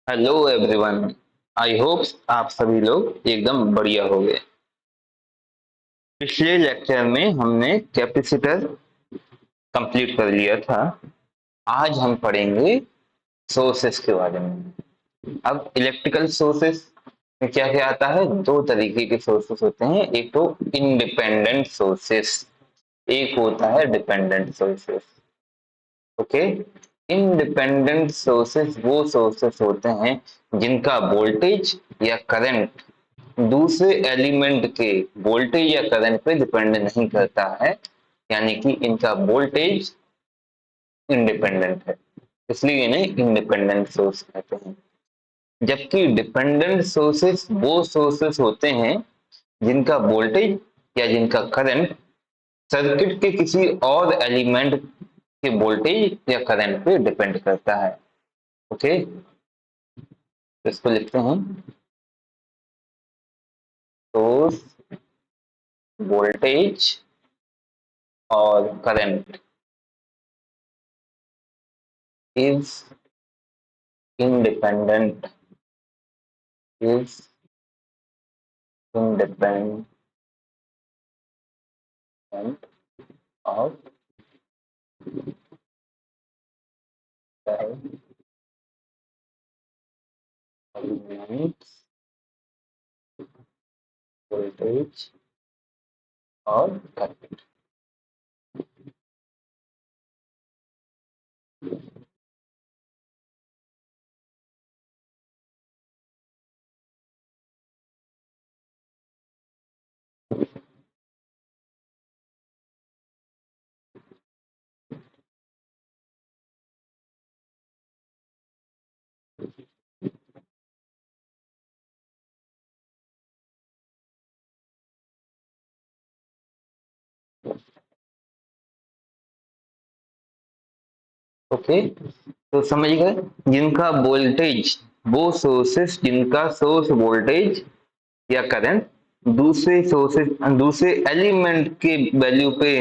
Hello everyone. I hope आप सभी लोग एकदम बढ़िया हो गए। पिछले लेक्चर में हमने कैपेसिटर कंप्लीट कर लिया था। आज हम पढ़ेंगे सोर्सेस के बारे में। अब इलेक्ट्रिकल सोर्सेस में क्या क्या आता है? दो तरीके के सोर्सेस होते हैं। एक तो इंडिपेंडेंट सोर्सेस, एक होता है dependent sources. Okay. Independent sources वो सोर्सेस होते हैं जिनका वोल्टेज या करंट दूसरे एलिमेंट के वोल्टेज या करंट पे डिपेंड नहीं करता है, यानी कि इनका वोल्टेज इंडिपेंडेंट है, इसलिए इन्हें इंडिपेंडेंट सोर्स कहते हैं। जबकि डिपेंडेंट सोर्सेस वो सोर्सेस होते हैं जिनका वोल्टेज या जिनका करंट सर्किट के किसी और एलिमेंट के वोल्टेज या करंट पे डिपेंड करता है। ओके, तो इसको लिखते हैं सोर्स, वोल्टेज और current is independent is independent of the elements voltage और current। ओके, तो समझ गए। जिनका वोल्टेज, वो सोर्सेस जिनका सोर्स वोल्टेज या करंट दूसरे सोर्सेस दूसरे एलिमेंट के वैल्यू पे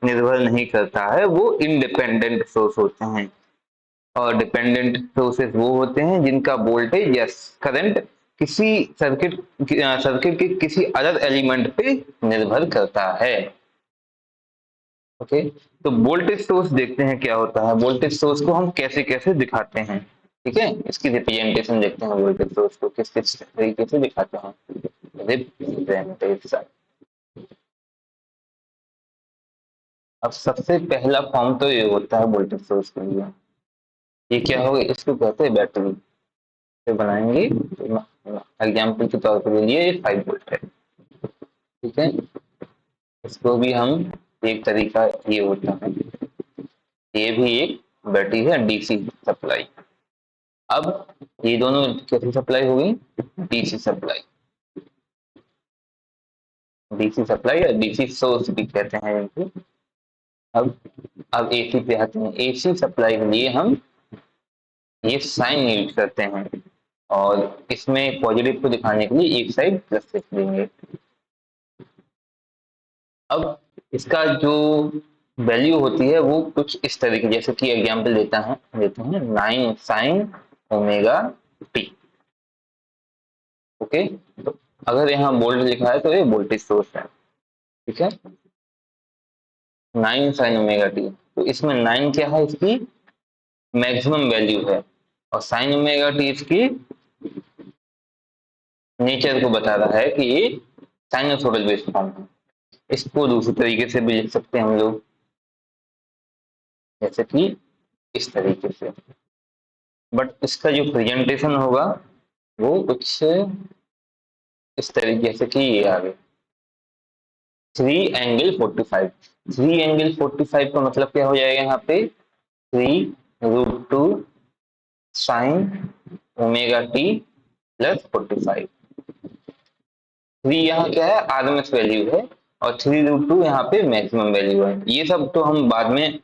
निर्भर नहीं करता है, वो इंडिपेंडेंट सोर्स होते हैं। और डिपेंडेंट सोर्सेस वो होते हैं जिनका वोल्टेज या करंट किसी सर्किट के किसी अदर एलिमेंट पे निर्भर करता है। ओके, तो वोल्टेज सोर्स देखते हैं क्या होता है। वोल्टेज सोर्स को हम कैसे कैसे दिखाते हैं, ठीक है, इसकी रिप्रेजेंटेशन देखते हैं। वोल्टेज सोर्स को किस किस तरीके से दिखाते हैं, रिप्रेजेंटेशन। अब सबसे पहला फॉर्म तो ये होता है वोल्टेज सोर्स के लिए। ये क्या होगा? इसको कहते हैं बैटरी। से बनाएंगे एग्जाम्पल के तौर पर लिए ये 5 वोल्ट है, ठीक है। इसको भी हम एक तरीका ये होता है, ये भी एक बैटरी है, डीसी सप्लाई। अब ये दोनों कैसी सप्लाई होगी? DC supply. डीसी सप्लाई या डीसी सोर्स भी कहते हैं इनको। अब अब एसी पे आते हैं। एसी सप्लाई के लिए हम ये साइन यूज करते हैं, और इसमें पॉजिटिव को दिखाने के लिए एक साइड प्लस लिख देंगे। अब इसका जो वैल्यू होती है वो कुछ इस तरीके, जैसे कि एग्जांपल देते हैं 9 साइन ओमेगा टी। ओके, तो अगर यहाँ वोल्ट लिखा है तो ये वोल्टेज सोर्स है, ठीक है। 9 साइन ओमेगा टी, तो इसमें 9 क्या है? इसकी मैक्सिमम वैल्यू है, और साइन ओमेगा टी इसकी नेचर को बता रहा है कि ये साइनसोइडल वेव फॉर्म है। इसको दूसरे तरीके से भी लिख सकते हैं हम लोग, जैसे कि इस तरीके से। बट इसका जो प्रेजेंटेशन होगा वो कुछ इस तरीके से कि ये आगे 3 एंगल 45। 3 एंगल 45 का मतलब क्या हो जाएगा? यहाँ पे 3√2 साइन ओमेगा टी प्लस 45। 3 यहाँ क्या है? आरएमएस वैल्यू है, और 3√2 यहाँ पे मैक्सिमम वैल्यू है। ये सब तो हम बाद में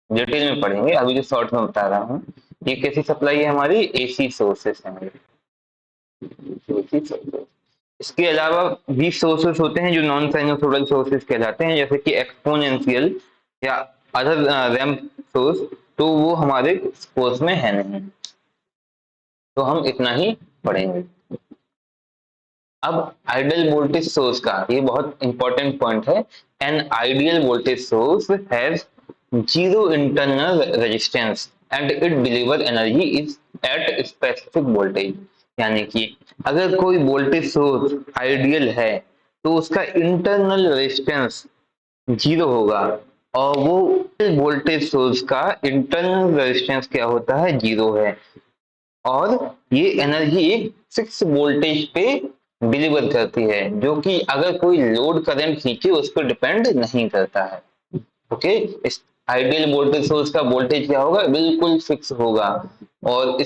डिटेल में पढ़ेंगे, अभी जो शॉर्ट में बता रहा हूँ। ये कैसी सप्लाई है? हमारी एसी सोर्सेस है, एसी सोर्सेस। इसके अलावा भी सोर्सेस होते हैं जो नॉन साइनसोइडल सोर्सेस कहलाते हैं, जैसे कि एक्सपोनेंशियल या अदर रैंप सोर्स, तो वो हमारे कोर्स में है नहीं। तो हम इतना ही पढ़ेंगे। अब आइडियल वोल्टेज सोर्स का ये बहुत इंपॉर्टेंट पॉइंट है। An ideal voltage source has zero internal resistance and it deliver energy is at specific voltage. यानी कि अगर कोई वोल्टेज सोर्स आइडियल है तो उसका इंटरनल रेजिस्टेंस जीरो होगा, और वो वोल्टेज सोर्स का इंटरनल रेजिस्टेंस क्या होता है, जीरो है, और ये एनर्जी एक फिक्स वोल्टेज पे डिलीवर करती है, जो कि अगर कोई लोड करंट खींचे उस पर डिपेंड नहीं करता है। ओके, इस आइडियल वोल्टेज सोर्स का वोल्टेज क्या होगा, बिल्कुल फिक्स होगा, और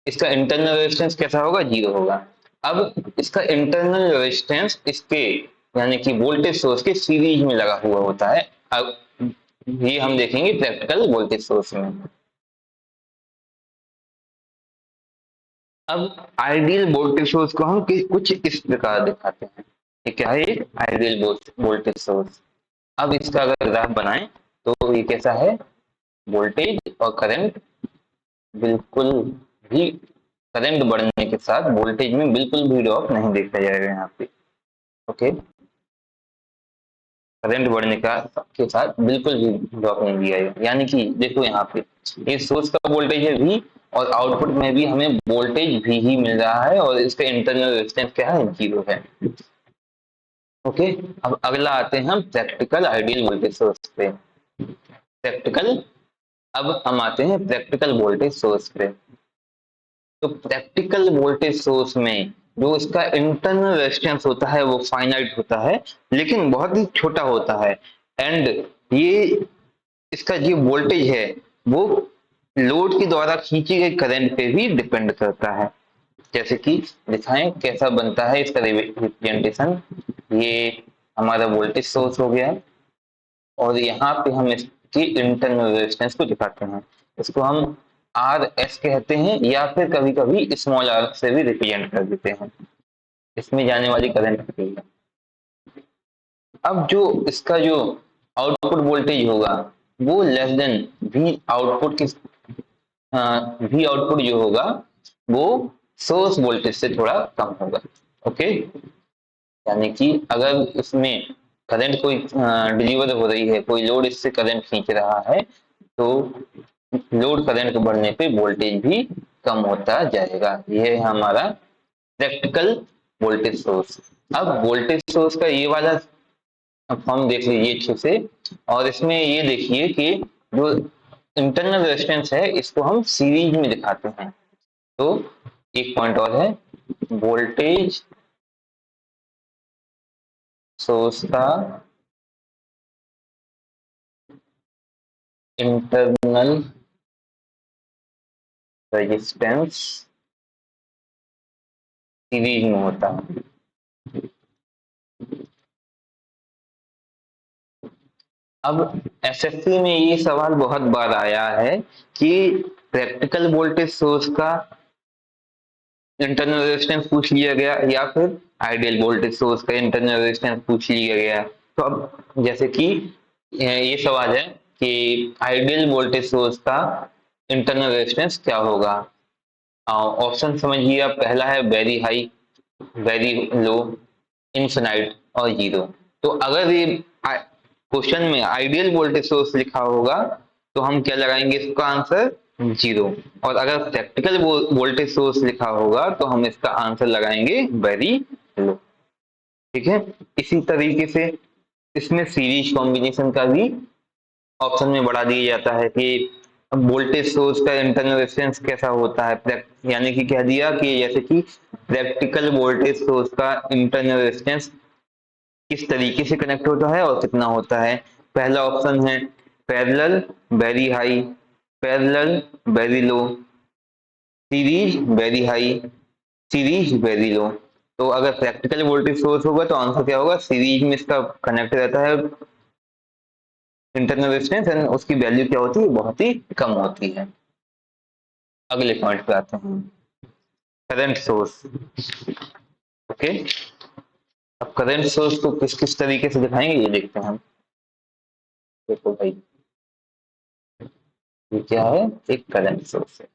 इसका इंटरनल रेजिस्टेंस कैसा होगा, जीरो होगा। अब इसका इंटरनल रेजिस्टेंस इसके यानी कि वोल्टेज सोर्स के सीरीज में लगा हुआ होता है। अब ये हम देखेंगे प्रैक्टिकल वोल्टेज सोर्स में। अब आइडियल वोल्टेज सोर्स को हम कुछ इस प्रकार दिखाते हैं। ये क्या है, आइडियल वोल्टेज सोर्स। अब इसका अगर ग्राफ बनाएं तो ये कैसा है, वोल्टेज और करंट बिल्कुल भी, करंट बढ़ने के साथ वोल्टेज में बिल्कुल भी ड्रॉप नहीं देखा जाएगा यहाँ पे। ओके, करंट बढ़ने का के साथ बिल्कुल भी ड्रॉप नहीं दिया जाएगा। यानी कि देखो यहाँ पे ये सोर्स का वोल्टेज है V, और आउटपुट में भी हमें वोल्टेज भी ही मिल रहा है, और इसका इंटरनल रेजिस्टेंस क्या है, जीरो है। ओके, अब अगला आते हैं हम प्रैक्टिकल आइडियल वोल्टेज सोर्स पे। प्रैक्टिकल, अब हम आते हैं प्रैक्टिकल वोल्टेज सोर्स पे। तो प्रैक्टिकल वोल्टेज सोर्स में जो इसका इंटरनल रेजिस्टेंस होता है वो फाइनाइट होता है, लेकिन बहुत ही छोटा होता है। एंड ये इसका जो वोल्टेज है वो लोड के द्वारा खींची गई करंट पे भी डिपेंड करता है। जैसे कि दिखाएं कैसा बनता है इसका रिप्रेजेंटेशन। ये हमारा वोल्टेज सोर्स हो गया, और यहाँ पे हम इसकी इंटरनल रेजिस्टेंस को दिखाते हैं। इसको हम आर एस कहते हैं, या फिर कभी कभी स्मॉल आर से भी रिप्रेजेंट कर देते हैं। इसमें जाने वाली करंट कितनी है। अब जो इसका जो आउटपुट वोल्टेज होगा वो लेस देन वी आउटपुट की, वी आउटपुट जो होगा वो सोर्स वोल्टेज से थोड़ा कम होगा। ओके, यानी कि अगर इसमें करंट कोई डिलीवर हो रही है, कोई लोड इससे करंट खींच रहा है, तो लोड करंट बढ़ने पे वोल्टेज भी कम होता जाएगा। यह है हमारा प्रैक्टिकल वोल्टेज सोर्स। अब वोल्टेज सोर्स का ये वाला फॉर्म देख लीजिए अच्छे से, और इसमें ये देखिए कि जो इंटरनल रेजिस्टेंस है इसको हम सीरीज में दिखाते हैं। तो एक पॉइंट और है, वोल्टेज सोर्स का इंटरनल रेजिस्टेंस सीरीज में होता है। अब एसएससी में ये सवाल बहुत बार आया है कि प्रैक्टिकल वोल्टेज सोर्स का इंटरनल रेजिस्टेंस पूछ लिया गया, या फिर आइडियल वोल्टेज सोर्स का इंटरनल रेजिस्टेंस पूछ लिया गया। तो अब जैसे कि ये सवाल है कि आइडियल वोल्टेज सोर्स का इंटरनल रेजिस्टेंस क्या होगा। ऑप्शन समझिए आप, पहला है very high, very low, infinite और जीरो। तो अगर ये क्वेश्चन में आइडियल वोल्टेज सोर्स लिखा होगा तो हम क्या लगाएंगे, इसका आंसर जीरो। और अगर प्रैक्टिकल वोल्टेज सोर्स लिखा होगा तो हम इसका आंसर लगाएंगे वेरी लो। ठीक है, इसी तरीके से इसमें सीरीज कॉम्बिनेशन का भी ऑप्शन में बढ़ा दिया जाता है कि वोल्टेज सोर्स का इंटरनल रेजिस्टेंस कैसा होता है। यानी कि कह दिया कि जैसे कि प्रैक्टिकल वोल्टेज सोर्स का इंटरनल रेजिस्टेंस किस तरीके से कनेक्ट होता है और कितना होता है। पहला ऑप्शन है parallel very high, parallel very low, series very high, series very low. तो अगर प्रैक्टिकल वोल्टेज सोर्स होगा तो आंसर क्या होगा, सीरीज में इसका कनेक्ट रहता है इंटरनल रेजिस्टेंस, एंड उसकी वैल्यू क्या होती है, बहुत ही कम होती है। अगले पॉइंट पे आते हैं, करंट सोर्स। ओके, अब करंट सोर्स को किस किस तरीके से दिखाएंगे ये देखते हैं हम। देखो भाई, ये क्या है, एक करंट सोर्स है।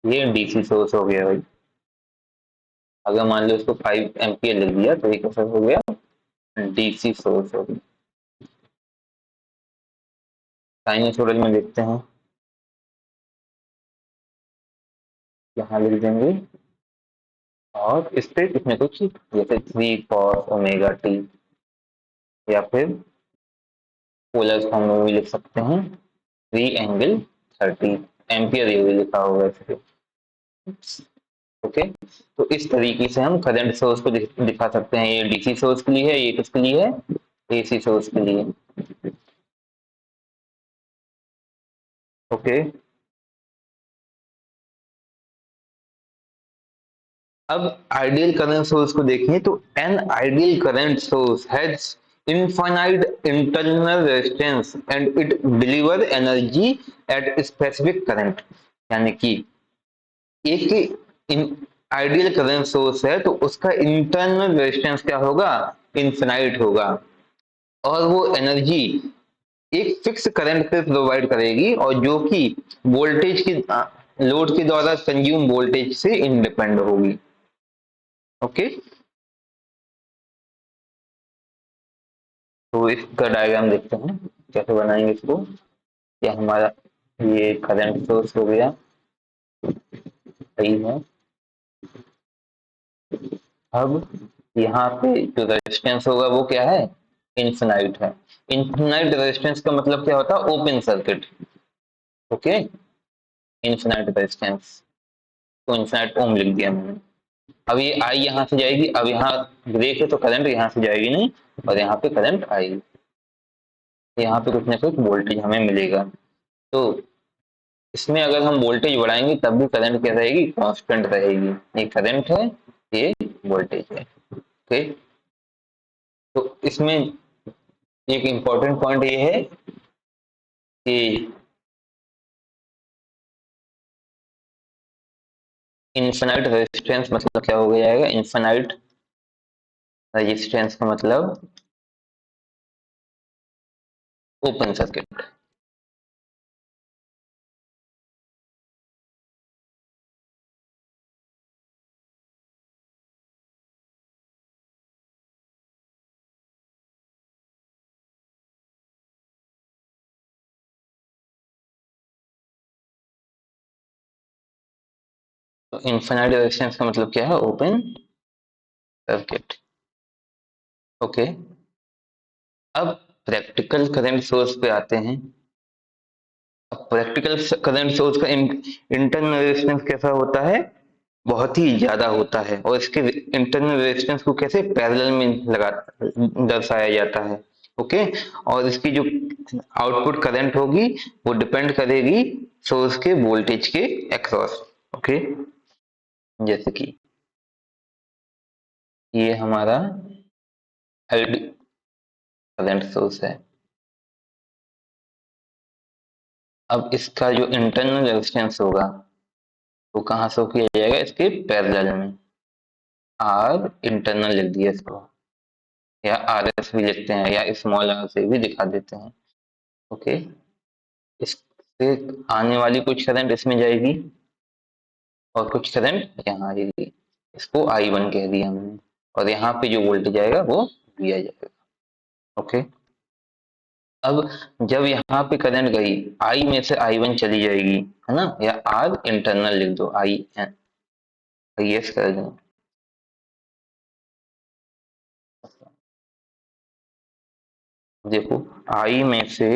ये डीसी सोर्स हो गया भाई। अगर मान लो इसको 5 एम्पियर लिख दिया तो ये कैसा हो गया, डीसी सोर्स हो गया। साइनसॉइडल में देखते हैं, यहाँ लिख देंगे और इस पे कुछ न कुछ जैसे 3 cos ω t, या फिर पोलर फॉर्म में भी लिख सकते हैं 3 ∠30 एम्पियर, ये भी लिखा होगा इस पे। ओके, तो इस तरीके से हम करंट सोर्स को दिखा सकते हैं। ये डीसी सोर्स के लिए है, ये किसके लिए है, एसी सोर्स के लिए। ओके, अब आइडियल करंट सोर्स को देखें तो an ideal current source has infinite internal resistance and it deliver energy at specific current. यानी कि एक आइडियल करंट सोर्स है तो उसका इंटरनल रेजिस्टेंस क्या होगा, इनफिनाइट होगा, और वो एनर्जी एक फिक्स करंट पे प्रोवाइड करेगी, और जो कि वोल्टेज की लोड के द्वारा कंज्यूम वोल्टेज से इंडिपेंड होगी। ओके, तो इसका डायग्राम देखते हैं कैसे बनाएंगे इसको। ये हमारा ये करंट सोर्स हो गया, सही है। अब यहाँ पे जो रेजिस्टेंस होगा वो क्या है, इनफिनाइट है। इनफिनाइट रेजिस्टेंस का मतलब क्या होता है, open circuit. Okay, infinite resistance तो इनफिनाइट ओम लिख दिया मैंने। अब ये आई यहाँ से जाएगी, अब यहाँ ब्रेक है तो करंट यहाँ से जाएगी नहीं, और यहाँ पे करंट आएगी, यहाँ पे कुछ ना कुछ वोल्टेज हमें मिलेगा। तो इसमें अगर हम वोल्टेज बढ़ाएंगे तब भी करंट क्या रहेगी, कांस्टेंट रहेगी। ये करंट है, ये वोल्टेज है। ओके, तो इसमें एक इम्पॉर्टेंट पॉइंट ये है कि इन्फिनाइट रेजिस्टेंस मतलब क्या हो जाएगा, इन्फिनाइट रेजिस्टेंस का मतलब ओपन सर्किट। तो इन्फिनाइट रेजिस्टेंस का मतलब क्या है, ओपन सर्किट। ओके, अब प्रैक्टिकल करंट सोर्स पे आते हैं। अब प्रैक्टिकल करंट सोर्स का इंटरनल रेजिस्टेंस कैसा होता है, बहुत ही ज्यादा होता है, और इसके इंटरनल रेजिस्टेंस को कैसे पैरेलल में लगा दर्शाया जाता है। ओके, और इसकी जो आउटपुट करंट होगी वो डिपेंड करेगी सोर्स के वोल्टेज के अक्रॉस। ओके, जैसे कि ये हमारा आइडियल करंट सोर्स है। अब इसका जो इंटरनल रेजिस्टेंस होगा वो कहाँ शो किया जाएगा, इसके पैरेलल में। आर इंटरनल लिख दिया इसको, या आर एस भी लिखते हैं, या स्मॉल आर से भी दिखा देते हैं। ओके, इससे आने वाली कुछ करंट इसमें जाएगी और कुछ करंट यहाँ आएगी, इसको I1 कह दिया हमने, और यहाँ पे जो वोल्टेज आएगा वो दिया जाएगा। ओके, अब जब यहाँ पे करंट गई, I में से I1 चली जाएगी, है ना, या आर इंटरनल लिख दो, आई एन, यस कर दो। देखो, I में से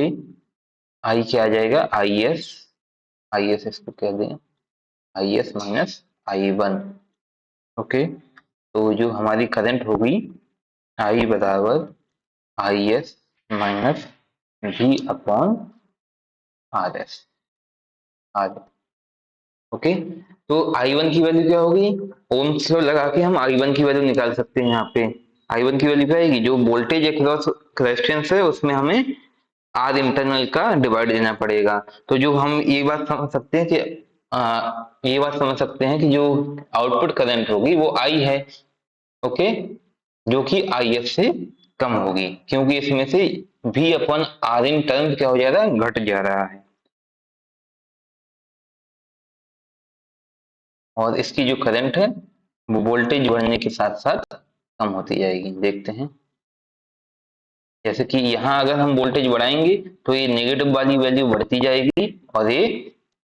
आई क्या आ जाएगा, आई एस इसको कह दें, आई एस माइनस I1। ओके, तो जो हमारी करंट होगी आई बराबर I S minus V upon R S, R. Okay, तो I1 की वैल्यू क्या होगी, ओम्स लॉ लगा के हम I1 की वैल्यू निकाल सकते हैं। यहाँ पे I1 की वैल्यू क्या आएगी, जो वोल्टेज अक्रॉस रेजिस्टेंस है उसमें हमें आर इंटरनल का डिवाइड देना पड़ेगा। तो जो हम ये बात समझ सकते हैं कि ये बात समझ सकते हैं कि जो आउटपुट करंट होगी वो आई है। ओके, जो कि आई एफ से कम होगी, क्योंकि इसमें से V upon R in term क्या हो जा रहा है, घट जा रहा है। और इसकी जो करंट है वो वोल्टेज बढ़ने के साथ साथ कम होती जाएगी। देखते हैं, जैसे कि यहाँ अगर हम वोल्टेज बढ़ाएंगे तो ये नेगेटिव वाली वैल्यू बढ़ती जाएगी और ये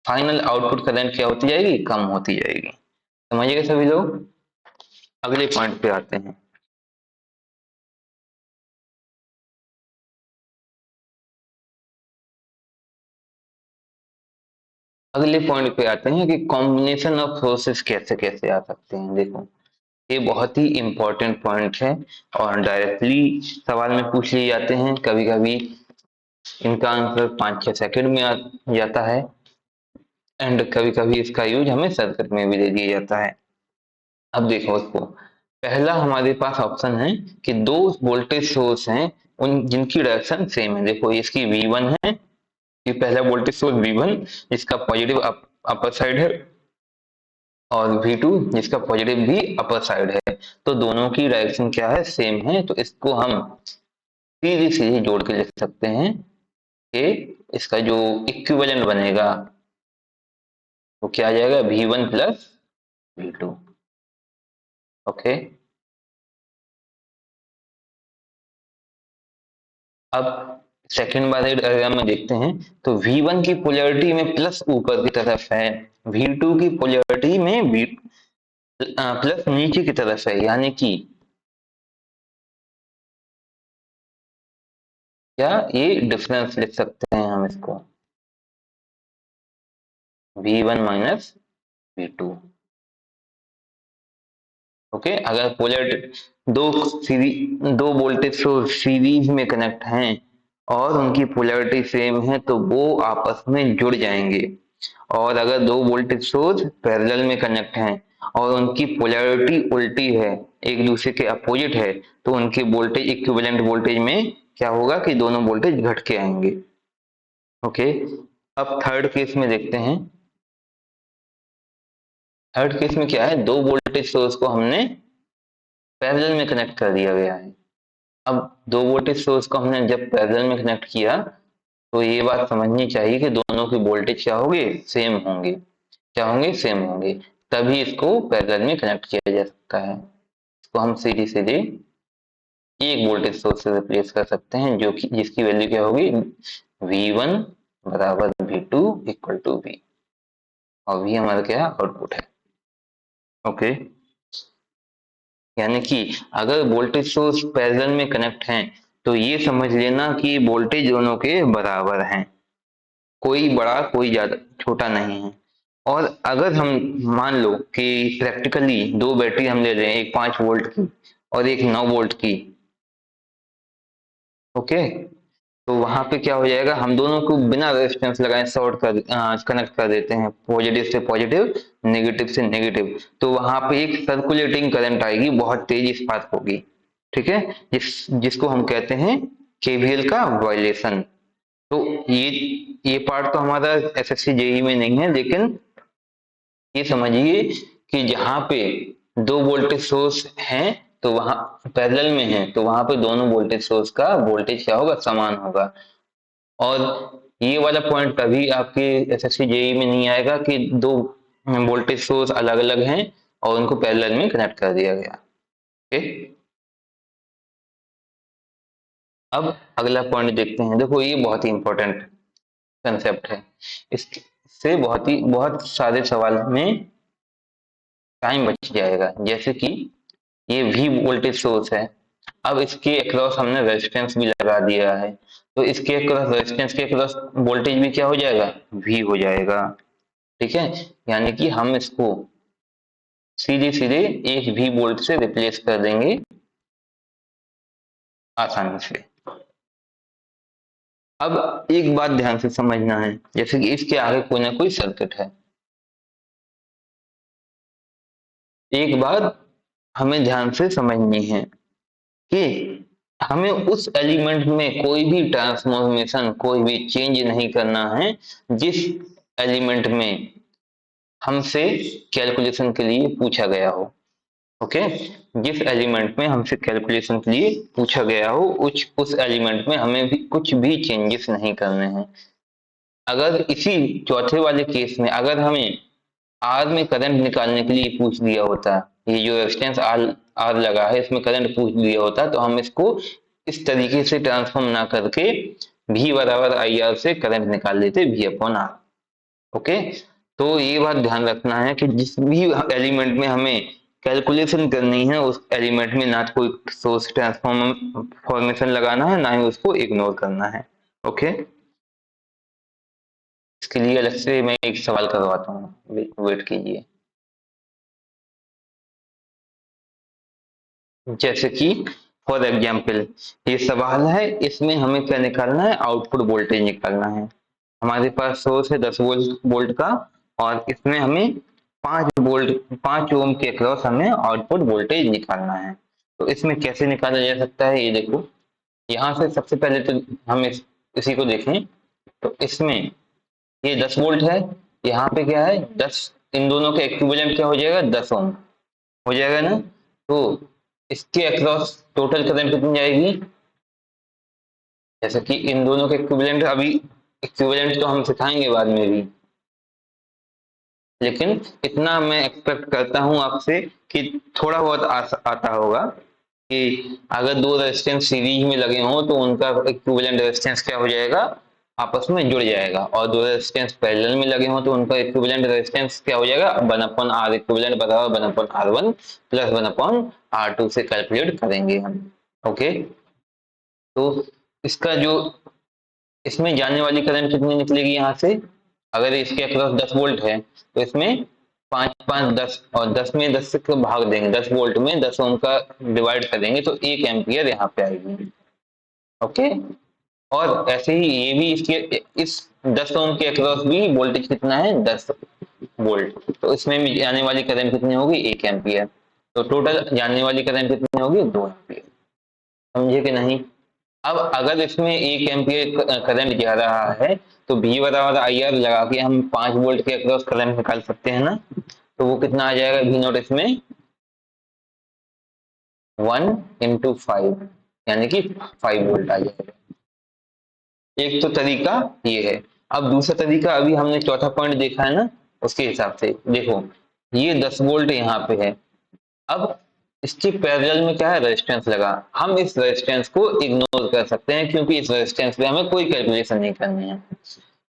फाइनल आउटपुट करंट क्या होती जाएगी, कम होती जाएगी। समझिएगा सभी लोग। अगले पॉइंट पे आते हैं। अगले पॉइंट पे आते हैं कि कॉम्बिनेशन ऑफ सोर्सेस कैसे कैसे आ सकते हैं। देखो, ये बहुत ही इंपॉर्टेंट पॉइंट है और डायरेक्टली सवाल में पूछ लिए जाते हैं। कभी कभी इनका आंसर 5-6 सेकंड में आ जाता है एंड कभी कभी इसका यूज हमें सर्किट में भी दे दिया जाता है। अब देखो उसको, पहला हमारे पास ऑप्शन है कि दो वोल्टेज सोर्स हैं उन जिनकी डायरेक्शन सेम है। देखो इसकी V1 है, ये पहला वोल्टेज सोर्स V1 जिसका पॉजिटिव अपर साइड है और V2 जिसका पॉजिटिव भी अपर साइड है। तो दोनों की डायरेक्शन क्या है, सेम है। तो इसको हम सीधे सीधे जोड़ के लिख सकते हैं कि इसका जो इक्विवेलेंट बनेगा वो क्या आ जाएगा, V1 प्लस V2। ओके, अब सेकंड वाले डायग्राम में देखते हैं तो V1 की पोलैरिटी में प्लस ऊपर की तरफ है, V2 की पोलैरिटी में प्लस नीचे की तरफ है। यानी कि क्या ये डिफरेंस लिख सकते हैं हम इसको, V1 माइनस V2। ओके, अगर पोलैरिटी दो वोल्टेज सोर्स सीरीज में कनेक्ट हैं और उनकी पोलैरिटी सेम है तो वो आपस में जुड़ जाएंगे। और अगर दो वोल्टेज सोर्स पैरेलल में कनेक्ट हैं और उनकी पोलैरिटी उल्टी है, एक दूसरे के अपोजिट है, तो उनके वोल्टेज इक्विवेलेंट वोल्टेज में क्या होगा कि दोनों वोल्टेज घट के आएंगे। ओके, अब थर्ड केस में देखते हैं। थर्ड केस में क्या है, दो वोल्टेज सोर्स को हमने पैरेलल में कनेक्ट कर दिया गया है। अब दो वोल्टेज सोर्स को हमने जब पैरेलल में कनेक्ट किया तो ये बात समझनी चाहिए कि दोनों के वोल्टेज क्या होंगे, सेम होंगे। क्या होंगे, सेम होंगे। तभी इसको पैरेलल में कनेक्ट किया जा सकता है। इसको हम सीधे सीधे एक वोल्टेज सोर्स से रिप्लेस कर सकते हैं जो कि जिसकी वैल्यू क्या होगी, V1 बराबर V2 इक्वल टू V, और V हमारा क्या आउटपुट है। ओके, यानी कि अगर वोल्टेज सोर्स पैरेलल में कनेक्ट हैं तो ये समझ लेना कि वोल्टेज दोनों के बराबर हैं, कोई बड़ा कोई ज्यादा छोटा नहीं है। और अगर हम मान लो कि प्रैक्टिकली दो बैटरी हम ले रहे हैं, एक 5 वोल्ट की और एक 9 वोल्ट की। ओके, तो वहां पे क्या हो जाएगा, हम दोनों को बिना रेजिस्टेंस लगाए शॉर्ट कर कनेक्ट कर देते हैं, पॉजिटिव से पॉजिटिव, नेगेटिव से नेगेटिव। तो वहां पे एक सर्कुलेटिंग करंट आएगी, बहुत तेज स्पार्क होगी। ठीक है, जिसको हम कहते हैं केवीएल का वायलेशन। तो ये पार्ट तो हमारा एसएससी जेई में नहीं है, लेकिन ये समझिए कि जहां पे दो वोल्टेज सोर्स हैं तो वहां पैरेलल में है तो वहां पे दोनों वोल्टेज सोर्स का वोल्टेज क्या होगा, समान होगा। और ये वाला पॉइंट कभी आपके एसएससी जेई में नहीं आएगा कि दो वोल्टेज सोर्स अलग अलग हैं और उनको पैरेलल में कनेक्ट कर दिया गया। ओके, अब अगला पॉइंट देखते हैं। देखो ये बहुत ही इंपॉर्टेंट कंसेप्ट है, इससे बहुत सारे सवाल में टाइम बच जाएगा। जैसे कि ये V वोल्टेज सोर्स है, अब इसके अक्रॉस हमने रेजिस्टेंस भी लगा दिया है, तो इसके अक्रॉस रेजिस्टेंस के अक्रॉस वोल्टेज भी क्या हो जाएगा, V हो जाएगा। ठीक है, यानी कि हम इसको सीधे सीधे एक V वोल्ट से रिप्लेस कर देंगे आसानी से। अब एक बात ध्यान से समझना है, जैसे कि इसके आगे कोई ना कोई सर्किट है। एक बात हमें ध्यान से समझनी है कि हमें उस एलिमेंट में कोई भी ट्रांसफॉर्मेशन, कोई भी चेंज नहीं करना है जिस एलिमेंट में हमसे कैलकुलेशन के लिए पूछा गया हो। ओके, जिस एलिमेंट में हमसे कैलकुलेशन के लिए पूछा गया हो उस एलिमेंट में हमें भी कुछ भी चेंजेस नहीं करने हैं। अगर इसी चौथे वाले केस में अगर हमें आर में करंट निकालने के लिए पूछ दिया होता, ये जो रेजिस्टेंस आर आर लगा है इसमें करंट पूछ दिया होता, तो हम इसको इस तरीके से ट्रांसफॉर्म ना करके V बराबर आई आर से करंट निकाल लेते V अपॉन आर। ओके, तो ये बात ध्यान रखना है कि जिस भी एलिमेंट में हमें कैलकुलेशन करनी है उस एलिमेंट में ना तो कोई सोर्स ट्रांसफॉर्म फॉर्मेशन लगाना है, ना ही उसको इग्नोर करना है। ओके, इसके लिए अलग से मैं एक सवाल करवाता हूँ, वेट कीजिए। जैसे कि फॉर एग्जाम्पल ये सवाल है, इसमें हमें क्या निकालना है, आउटपुट वोल्टेज निकालना है। हमारे पास सोर्स है 10 वोल्ट का, और इसमें हमें 5 वोल्ट 5 ओम के अक्रॉस हमें आउटपुट वोल्टेज निकालना है। तो इसमें कैसे निकाला जा सकता है, ये देखो। यहाँ से सबसे पहले तो हम इसी को देखें, तो इसमें ये 10 वोल्ट है, यहाँ पे क्या है 10, इन दोनों के इक्विवेलेंट क्या हो जाएगा, 10 ओम हो जाएगा ना। तो इसके अक्रॉस टोटल करंट कितनी जाएगी, जैसे कि इन दोनों के इक्विवेलेंट, अभी इक्विवेलेंट तो हम सिखाएंगे बाद में भी, लेकिन इतना मैं एक्सपेक्ट करता हूं आपसे कि थोड़ा बहुत आता होगा कि अगर दो रेजिस्टेंस सीरीज में लगे हों तो उनका इक्विवेलेंट रेजिस्टेंस क्या हो जाएगा, आपस में जुड़ जाएगा, और दो रेजिस्टेंस पैरेलल में लगे हों तो उनका इक्विवेलेंट रेजिस्टेंस क्या हो जाएगा, 1/R इक्विवेलेंट बराबर 1/R1 प्लस 1/R2 से कैलकुलेट करेंगे हम। ओके, तो इसका जो, इसमें जाने वाली करंट कितनी निकलेगी यहाँ से, अगर इसके अक्रॉस 10 वोल्ट है तो इसमें 5 5 10, और 10 में 10 से भाग देंगे, 10 वोल्ट में 10 ओम का डिवाइड करेंगे तो 1 एम्पियर यहाँ पे आएगी। ओके, और ऐसे ही ये भी इसके इस 10 ओम के अक्रॉस भी वोल्टेज कितना है, 10 वोल्ट, तो इसमें भी जाने वाली करंट कितनी होगी, 1 एम्पियर। तो टोटल जाने वाली करंट कितनी होगी, 2 एम्पियर। समझे कि नहीं। अब अगर इसमें 1 एम्पियर करंट जा रहा है तो V बराबर आई आर लगा के हम 5 वोल्ट के अक्रॉस करंट निकाल सकते हैं ना। तो वो कितना आ जाएगा V नॉट इसमें, 1 × 5, यानी कि 5 वोल्ट आ जाएगा। एक तो तरीका ये है। अब दूसरा तरीका, अभी हमने चौथा पॉइंट देखा है ना, उसके हिसाब से देखो, ये 10 वोल्ट यहाँ पे है। अब इसके पैरेलल में क्या है, रेजिस्टेंस लगा, हम इस रेजिस्टेंस को इग्नोर कर सकते हैं क्योंकि इस रेजिस्टेंस पे हमें कोई कैलकुलेशन नहीं करनी है।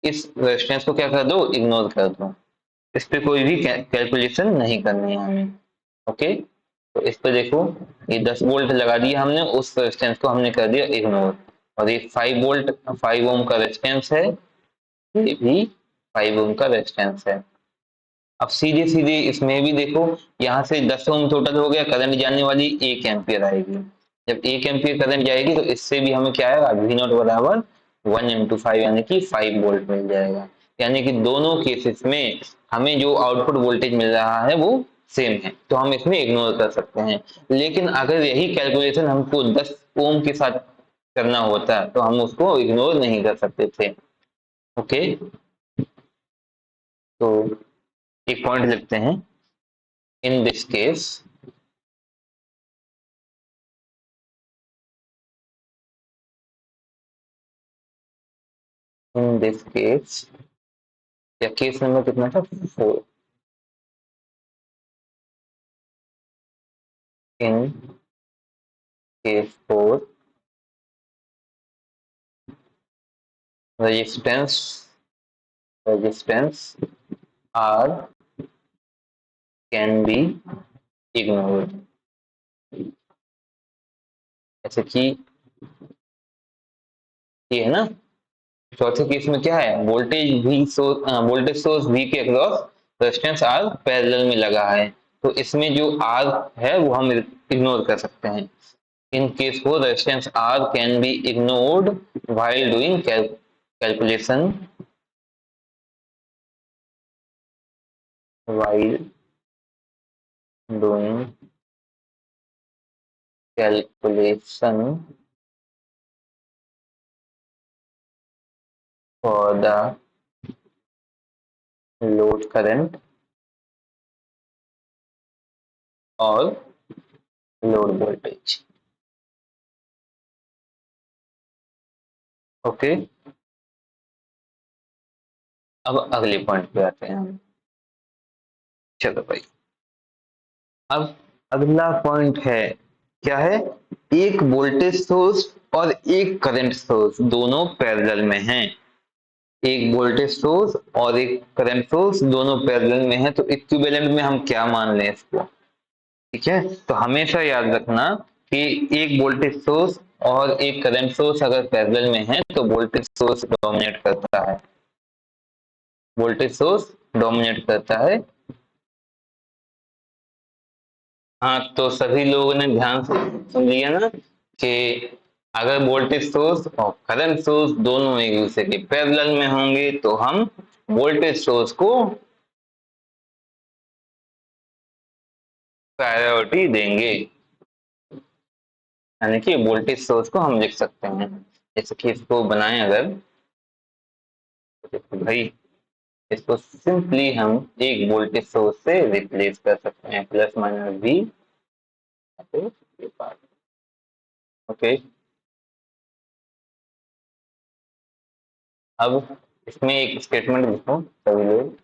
इस रेजिस्टेंस को क्या कर दो, इग्नोर कर दो, इस पे कोई भी कैलकुलेशन नहीं करनी है हमें। ओके, तो इस पे देखो, ये 10 वोल्ट लगा दिया हमने, उस रेजिस्टेंस को हमने कर दिया इग्नोर, और ये 5 वोल्ट 5 ओम का रेजिस्टेंस है, ये भी 5 ओम का रेजिस्टेंस है। अब सीधे सीधे इसमें भी देखो, यहाँ से 10 ओम टोटल हो गया, करंट जाने वाली 1 एम्पियर आएगी। जब 1 एम्पियर करंट जाएगी तो इससे भी हमें क्या आएगा, V नॉट बराबर 1 × 5 यानी कि 5 वोल्ट मिल जाएगा। यानी कि दोनों केसेस में हमें जो आउटपुट वोल्टेज मिल रहा है वो सेम है, तो हम इसमें इग्नोर कर सकते हैं। लेकिन अगर यही कैलकुलेशन हमको 10 ओम के साथ करना होता तो हम उसको इग्नोर नहीं कर सकते थे। ओके, तो एक पॉइंट लिखते हैं, in this case in this case या केस नंबर कितना था, 4, in case 4 resistance resistance R can be ignored। जैसे कि ये है ना, चौथे केस में क्या है, वोल्टेज सोर्स V के अक्रॉस रेजिस्टेंस R पैरेलल में लगा है, तो इसमें जो R है वो हम इग्नोर कर सकते हैं। In case 4 resistance R can be ignored while doing calculation while doing calculation for the load current और लोड वोल्टेज। ओके, अब अगले पॉइंट पे आते हैं हम। चलो भाई, अब अगला पॉइंट है, क्या है, एक वोल्टेज सोर्स और एक करंट सोर्स दोनों पैरेलल में हैं। एक वोल्टेज सोर्स और एक करंट सोर्स दोनों पैरेलल में है, तो इक्विवेलेंट में हम क्या मान लें इसको। ठीक है, तो हमेशा याद रखना कि एक वोल्टेज सोर्स और एक करंट सोर्स अगर पैरेलल में है तो वोल्टेज सोर्स डोमिनेट करता है, वोल्टेज सोर्स डोमिनेट करता है। हाँ, तो सभी लोगों ने ध्यान से सुन लिया ना कि अगर वोल्टेज सोर्स और करंट सोर्स दोनों एक दूसरे के पैरेलल में होंगे तो हम वोल्टेज सोर्स को प्रायोरिटी देंगे, यानी कि वोल्टेज सोर्स को हम लिख सकते हैं। जैसे कि इसको बनाएं अगर, तो भाई इसको सिंपली हम एक वोल्टेज सोर्स से रिप्लेस कर सकते हैं, प्लस माइनस भी। ओके, अब इसमें एक स्टेटमेंट लिखो सभी लोग।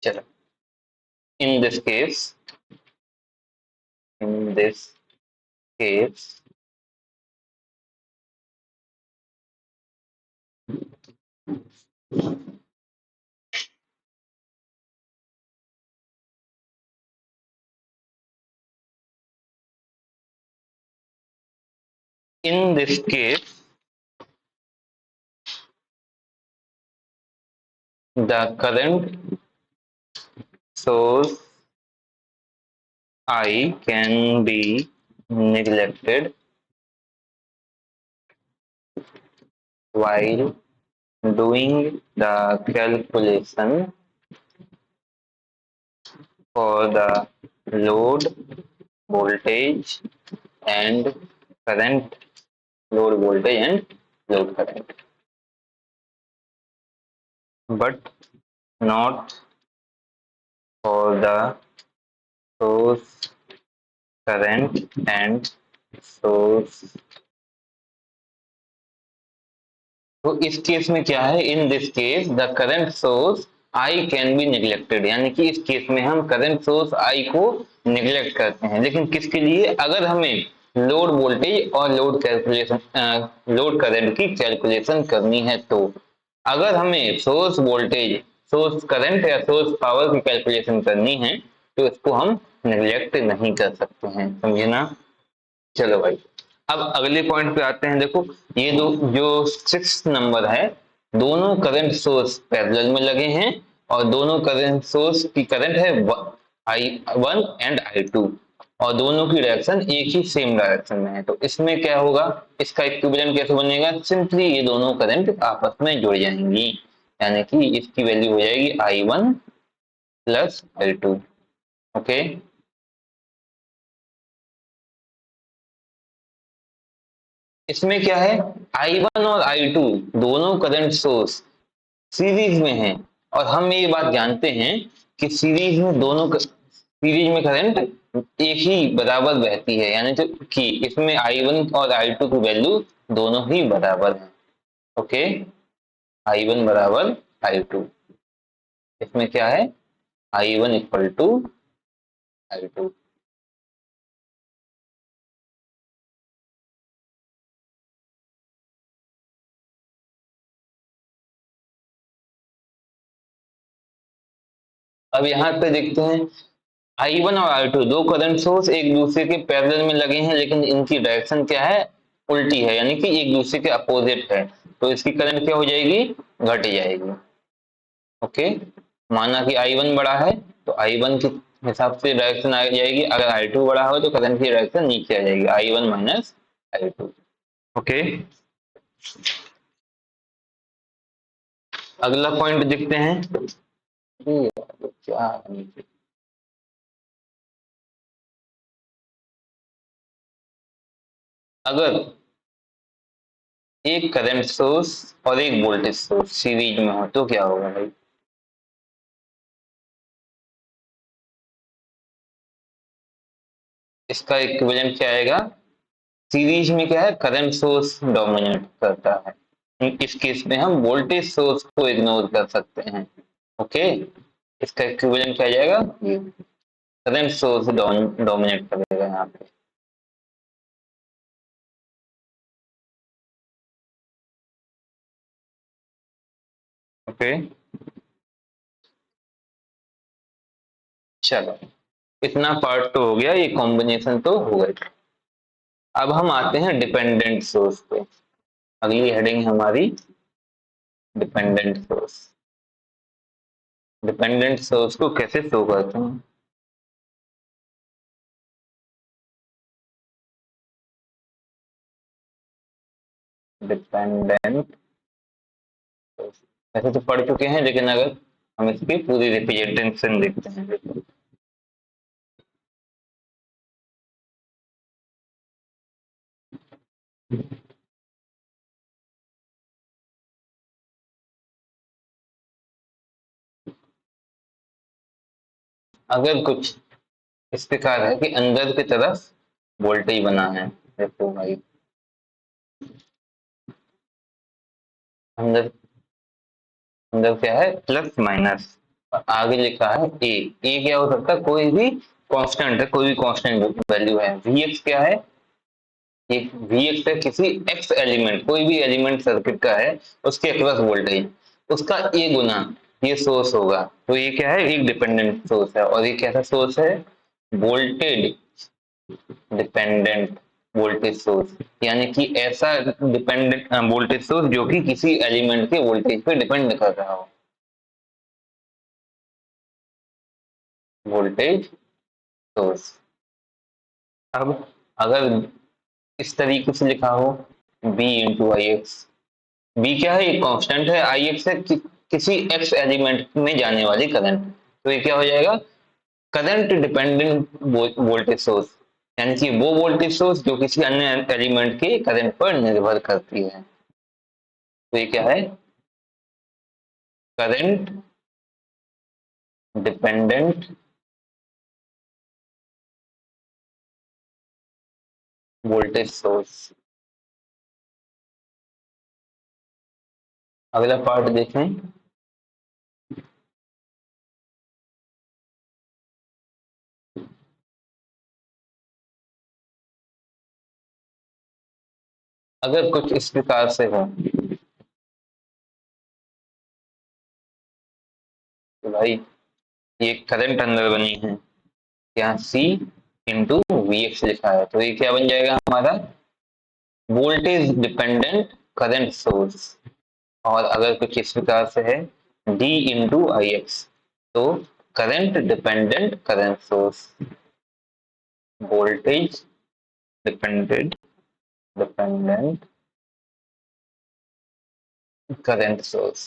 चलो, in this case, in this case in this case the current source I can be neglected while doing the calculation for the load voltage and current, load voltage and load current, but not for the source current and source। तो इस case में क्या है, in this case the current source I can be neglected, यानी कि इस case में हम करंट सोर्स आई को निग्लेक्ट करते हैं, लेकिन किसके लिए, अगर हमें लोड वोल्टेज और लोड कैलकुलेशन, लोड करंट की कैलकुलेशन करनी है तो। अगर हमें सोर्स वोल्टेज, सोर्स करंट या सोर्स पावर की कैलकुलेशन करनी है तो इसको हम निग्लेक्ट नहीं कर सकते हैं, समझे ना। चलो भाई, अब अगले पॉइंट पे आते हैं। देखो, ये दो जो 6 नंबर है, दोनों करंट सोर्स पैरेलल में लगे हैं और दोनों करंट सोर्स की करंट है I1 एंड I2, और दोनों की डायरेक्शन एक ही सेम डायरेक्शन में है। तो इसमें क्या होगा, इसका इक्विवेलेंट कैसे बनेगा, सिंपली ये दोनों करंट आपस में जुड़ जाएंगी, यानी कि इसकी वैल्यू हो जाएगी I1 प्लस I2। ओके, इसमें क्या है, I1 और I2 दोनों करंट सोर्स सीरीज में हैं, और हम ये बात जानते हैं कि सीरीज में सीरीज में करंट एक ही बराबर बहती है, यानी तो कि इसमें I1 और I2 की वैल्यू दोनों ही बराबर है। ओके, I1 बराबर I2, इसमें क्या है, I1 इक्वल टू I2। अब यहाँ पे देखते हैं, I1 और I2 दो करंट सोर्स एक दूसरे के पैरेलल में लगे हैं, लेकिन इनकी डायरेक्शन क्या है, उल्टी है, यानी कि एक दूसरे के अपोजिट है, तो इसकी करंट क्या हो जाएगी, घट जाएगी। ओके, माना कि I1 बड़ा है तो I1 के हिसाब से डायरेक्शन आ जाएगी, अगर I2 बड़ा हो तो करंट की डायरेक्शन नीचे आ जाएगी, I1 माइनस I2। ओके, अगला पॉइंट देखते हैं। ये क्या, अगर एक करंट सोर्स और एक वोल्टेज सोर्स सीरीज में हो तो क्या होगा भाई? इसका इक्विवेलेंट क्या आएगा? सीरीज में क्या है, करंट सोर्स डोमिनेट करता है, इस केस में हम वोल्टेज सोर्स को इग्नोर कर सकते हैं। ओके, इसका इक्विवेलेंट क्या आ जाएगा? करंट सोर्स डोमिनेट करेगा यहाँ पे। ओके, चलो, इतना पार्ट तो हो गया, ये कॉम्बिनेशन तो हो गया। अब हम आते हैं डिपेंडेंट सोर्स पे। अगली हेडिंग है हमारी डिपेंडेंट सोर्स। डिपेंडेंट सोर्स को कैसे शो करते हैं? डिपेंडेंट, ऐसे तो पढ़ चुके हैं, लेकिन अगर हम इसकी पूरी रिप्रेजेंटेशन देखते हैं, अगर कुछ इस प्रकार है कि अंदर की तरफ वोल्टेज बना है, देखो भाई, अंदर अंदर क्या है, प्लस माइनस, आगे लिखा है ए। ए क्या हो सकता है? कोई भी कांस्टेंट है, कोई भी कांस्टेंट वैल्यू है। वी एक्स क्या है? एक वी एक्स है किसी एक्स एलिमेंट, कोई भी एलिमेंट सर्किट का है, उसके अक्रॉस वोल्टेज, उसका ए गुना ये सोर्स होगा। तो ये क्या है? एक डिपेंडेंट सोर्स है। और ये कैसा सोर्स है? वोल्टेज डिपेंडेंट वोल्टेज सोर्स, यानी कि ऐसा डिपेंडेंट वोल्टेज सोर्स जो कि किसी एलिमेंट के वोल्टेज पे डिपेंड कर रहा हो। Voltage source. अब अगर इस तरीके से लिखा हो, बी इंटू आई एक्स, बी क्या है? एक कांस्टेंट है, आई एक्स है किसी एक्स एलिमेंट में जाने वाली करंट। तो ये क्या हो जाएगा? करंट डिपेंडेंट वोल्टेज सोर्स, यानी कि वो वोल्टेज सोर्स जो किसी अन्य एलिमेंट के करंट पर निर्भर करती है। तो ये क्या है? Current dependent voltage source. अगला पार्ट देखें। अगर कुछ इस प्रकार से हो तो भाई, ये करंट अंदर बनी है, यहाँ सी इंटू वी एक्स लिखा है, तो ये क्या बन जाएगा हमारा? Voltage dependent current source. और अगर कुछ इस प्रकार से है, डी इंटू आई एक्स, तो current dependent current source, voltage dependent dependent current source.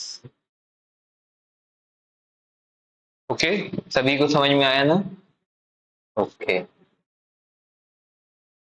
Okay, सभी को समझ में आया ना? ओके,